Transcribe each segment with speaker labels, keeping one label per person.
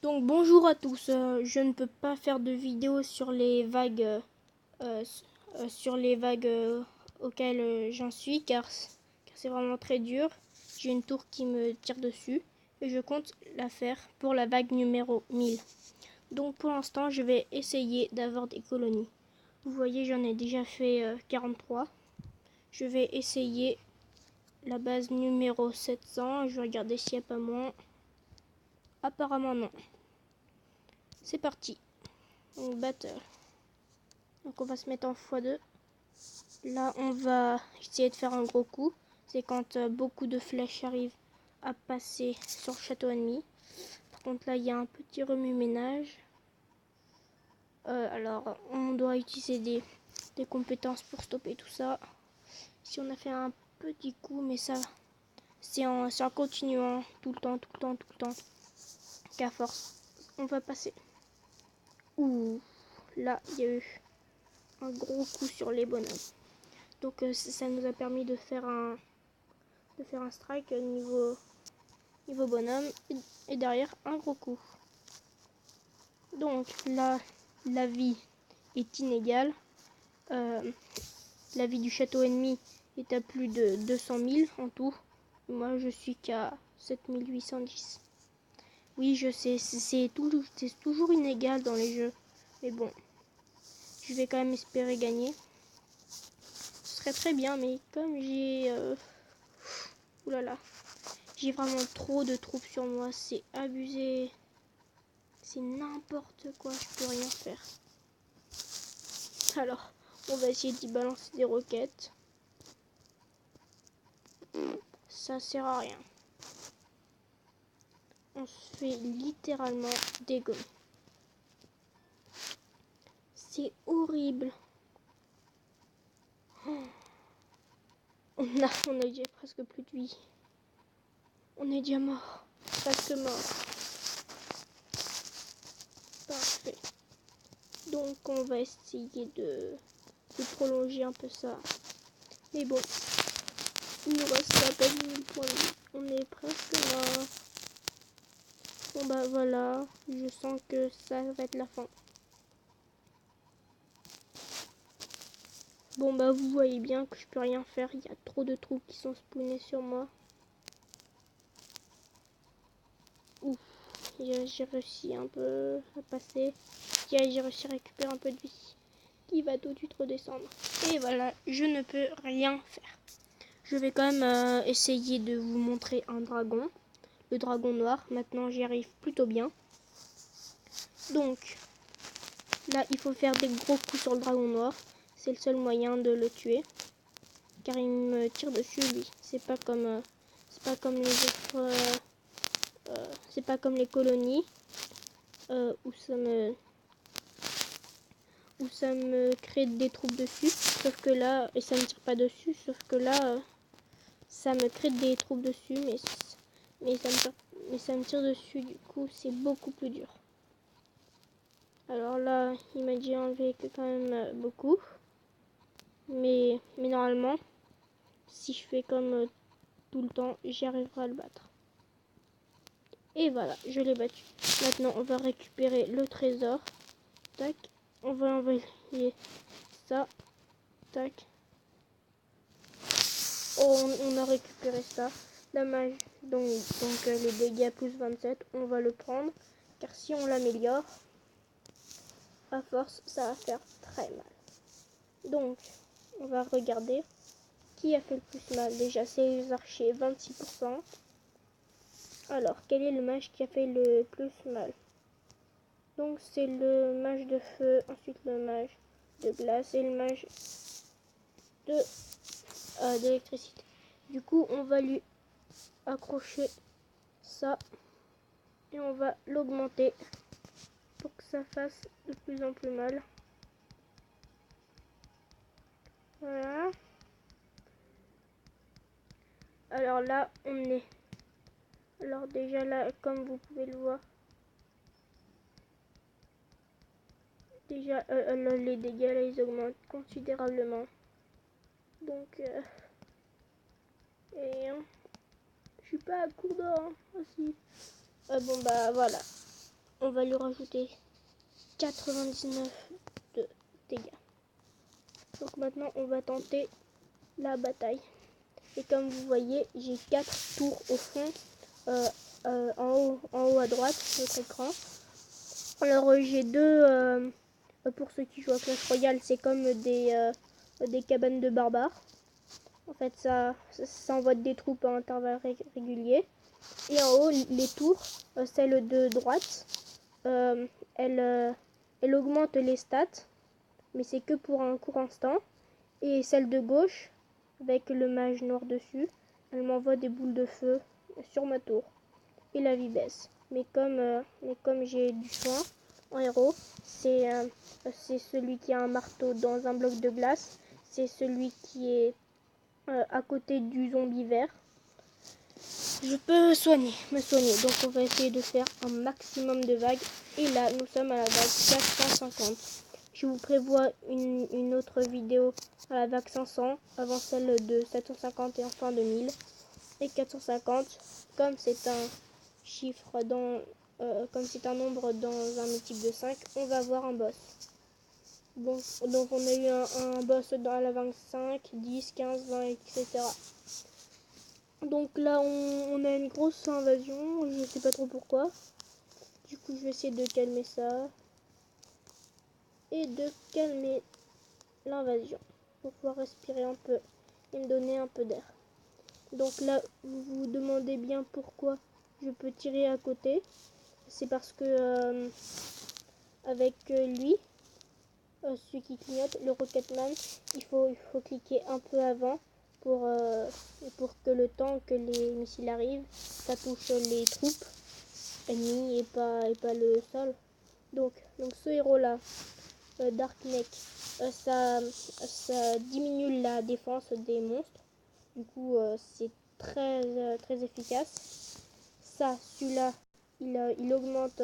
Speaker 1: Donc bonjour à tous, je ne peux pas faire de vidéo sur les vagues, euh, sur les vagues auxquelles j'en suis car c'est vraiment très dur. J'ai une tour qui me tire dessus et je compte la faire pour la vague numéro 1000. Donc pour l'instant je vais essayer d'avoir des colonies. Vous voyez j'en ai déjà fait 43. Je vais essayer la base numéro 700, je vais regarder s'il n'y a pas moins. Apparemment non. C'est parti. Donc battle. Donc on va se mettre en x2. Là on va essayer de faire un gros coup. C'est quand beaucoup de flèches arrivent à passer sur le château ennemi. Par contre là il y a un petit remue-ménage. Alors on doit utiliser des compétences pour stopper tout ça. Ici on a fait un petit coup, mais ça c'est en continuant tout le temps qu'à force on va passer. Ouh, là il y a eu un gros coup sur les bonhommes. Donc ça nous a permis de faire un strike niveau bonhomme et derrière un gros coup. Donc là la vie est inégale. La vie du château ennemi est à plus de 200 000 en tout. Moi je suis qu'à 7810. Oui je sais, c'est toujours inégal dans les jeux. Mais bon, je vais quand même espérer gagner. Ce serait très bien, mais comme j'ai... oulala. J'ai vraiment trop de troupes sur moi, c'est abusé. C'est n'importe quoi, je peux rien faire. Alors, on va essayer d'y balancer des roquettes. Ça sert à rien. On se fait littéralement dégommer. C'est horrible. Oh. On a déjà presque plus de vie. On est déjà mort. Presque mort. Parfait. Donc on va essayer de prolonger un peu ça. Mais bon, il nous reste à peine 1000 points de vie. On est presque là. Bon bah voilà, je sens que ça va être la fin. Bon bah vous voyez bien que je peux rien faire, il y a trop de troupes qui sont spawnés sur moi. Ouf, j'ai réussi un peu à passer. J'ai réussi à récupérer un peu de vie qui va tout de suite redescendre. Et voilà, je ne peux rien faire. Je vais quand même essayer de vous montrer un dragon. Le dragon noir, maintenant j'y arrive plutôt bien. Donc là il faut faire des gros coups sur le dragon noir. C'est le seul moyen de le tuer. Car il me tire dessus lui. C'est pas comme les autres. C'est pas comme les colonies où ça me crée des troupes dessus. Sauf que là, et ça me tire pas dessus. Sauf que là, ça me crée des troupes dessus, mais ça me tire dessus. Du coup, c'est beaucoup plus dur. Alors là, il m'a déjà enlevé quand même beaucoup. Mais normalement, si je fais comme tout le temps, j'y arriverai à le battre. Et voilà, je l'ai battu. Maintenant, on va récupérer le trésor. Tac. On va envoyer ça. Tac. Oh, on a récupéré ça. La magie, donc les dégâts plus 27, on va le prendre. Car si on l'améliore, à force, ça va faire très mal. Donc, on va regarder qui a fait le plus mal. Déjà, c'est les archers, 26%. Alors, quel est le mage qui a fait le plus mal? Donc, c'est le mage de feu, ensuite le mage de glace et le mage d'électricité. Du coup, on va lui accrocher ça et on va l'augmenter pour que ça fasse de plus en plus mal. Voilà. Alors là, on est... Alors déjà là, comme vous pouvez le voir, déjà les dégâts là, ils augmentent considérablement. Donc, je suis pas à court d'or, hein. Ah, si. Bon bah voilà. on va lui rajouter 99 de dégâts. Donc maintenant, on va tenter la bataille. Et comme vous voyez, j'ai 4 tours au fond, en haut à droite de votre écran. Alors j'ai deux, pour ceux qui jouent à Clash Royale, c'est comme des cabanes de barbares. En fait, ça envoie des troupes à intervalles réguliers. Et en haut, les tours, celle de droite, elle augmente les stats, mais c'est que pour un court instant. Et celle de gauche, avec le mage noir dessus, elle m'envoie des boules de feu sur ma tour. Et la vie baisse. Mais comme j'ai du soin en héros, c'est celui qui a un marteau dans un bloc de glace. C'est celui qui est à côté du zombie vert. Je peux me soigner. Donc on va essayer de faire un maximum de vagues. Et là, nous sommes à la vague 450. Je vous prévois une autre vidéo à la vague 500, avant celle de 750 et enfin de 1000. Et 450, comme c'est un chiffre comme c'est un nombre dans un multiple de 5, on va avoir un boss. Bon, donc on a eu un boss dans la 25, 10, 15, 20, etc. Donc là, on a une grosse invasion, je sais pas trop pourquoi. Du coup, je vais essayer de calmer ça. Et de calmer l'invasion. Pour pouvoir respirer un peu et me donner un peu d'air. Donc là, vous vous demandez bien pourquoi je peux tirer à côté. C'est parce que avec lui, celui qui clignote, le Rocketman, il faut cliquer un peu avant pour que le temps que les missiles arrivent, ça touche les troupes ennemies et pas le sol. Donc ce héros-là, Dark Neck, ça diminue la défense des monstres. Du coup, c'est très efficace. Celui-là, il augmente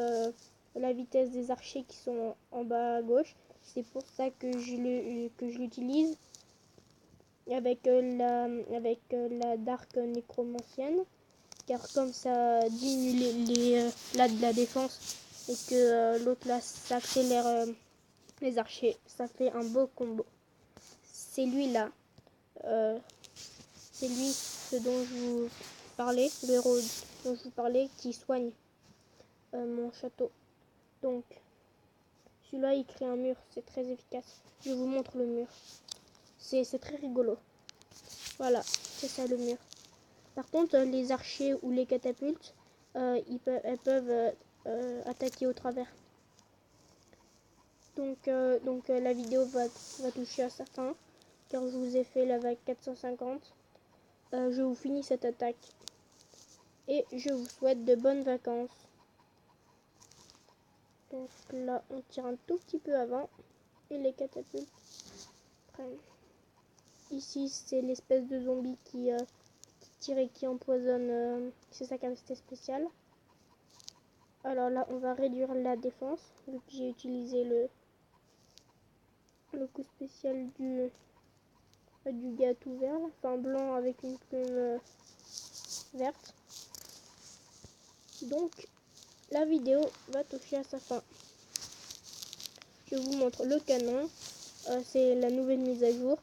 Speaker 1: la vitesse des archers qui sont en bas à gauche. C'est pour ça que je l'utilise avec la Dark Nécromancienne. Car comme ça diminue la défense et que l'autre là, ça accélère les archers, ça fait un beau combo. C'est lui là. C'est lui, ce dont je vous parlais, le héros dont je vous parlais, qui soigne mon château. Donc, celui-là, il crée un mur, c'est très efficace. Je vous montre le mur. C'est très rigolo. Voilà, c'est ça le mur. Par contre, les archers ou les catapultes, elles peuvent attaquer au travers. Donc la vidéo va toucher à sa fin, car je vous ai fait la vague 450. Je vous finis cette attaque et je vous souhaite de bonnes vacances. Donc là, on tire un tout petit peu avant et les catapultes prennent. Ici, c'est l'espèce de zombie qui tire et qui empoisonne. C'est sa capacité spéciale. Alors là, on va réduire la défense. Donc j'ai utilisé le coup spécial du gars tout vert, enfin blanc avec une plume verte. Donc la vidéo va toucher à sa fin. Je vous montre le canon. C'est la nouvelle mise à jour.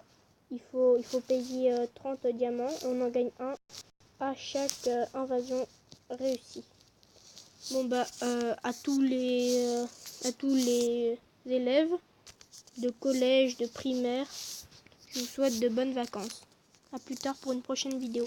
Speaker 1: Il faut payer 30 diamants. On en gagne un à chaque invasion réussie. Bon bah à tous les élèves de collège, de primaire, je vous souhaite de bonnes vacances. A plus tard pour une prochaine vidéo.